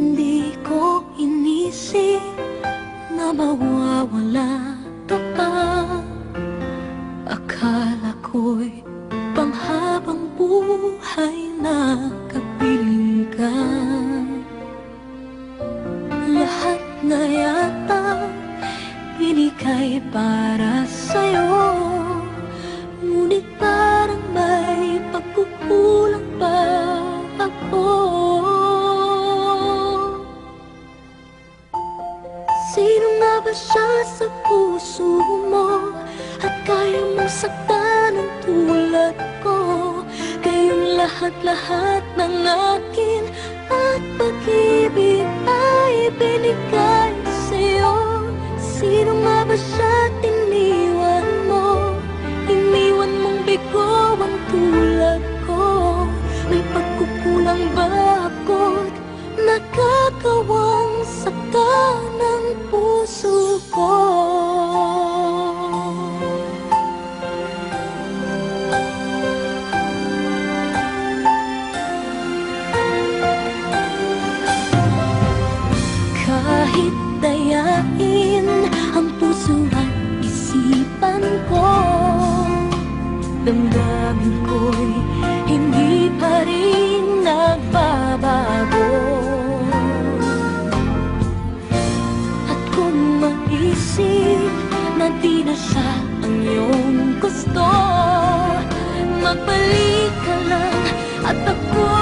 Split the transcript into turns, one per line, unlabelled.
Hindi ko inisip na mawawala ka pa. Akala ko'y panghabang buhay na kapiling ka. Lahat na yata binigay para sa'yo, ngunit parang may pagkukulang pa ako. Sino nga ba siya sa puso mo at kaya mong saktan ang tulad ko? Kayong lahat-lahat ng akin at pag-ibig ay binigay sa'yo. Sino nga ba siya tiniwan mo? Iniwan mong bigo ang tulad ko. May pagkukulang ba ako't nakakawang saktan ng puso ko? Kahit dayain ang puso at isipan ko, damdamin ko'y hindi pa rin nagbabago. At kung maisip na di na siya ang iyong gusto, magbalik ka lang at ako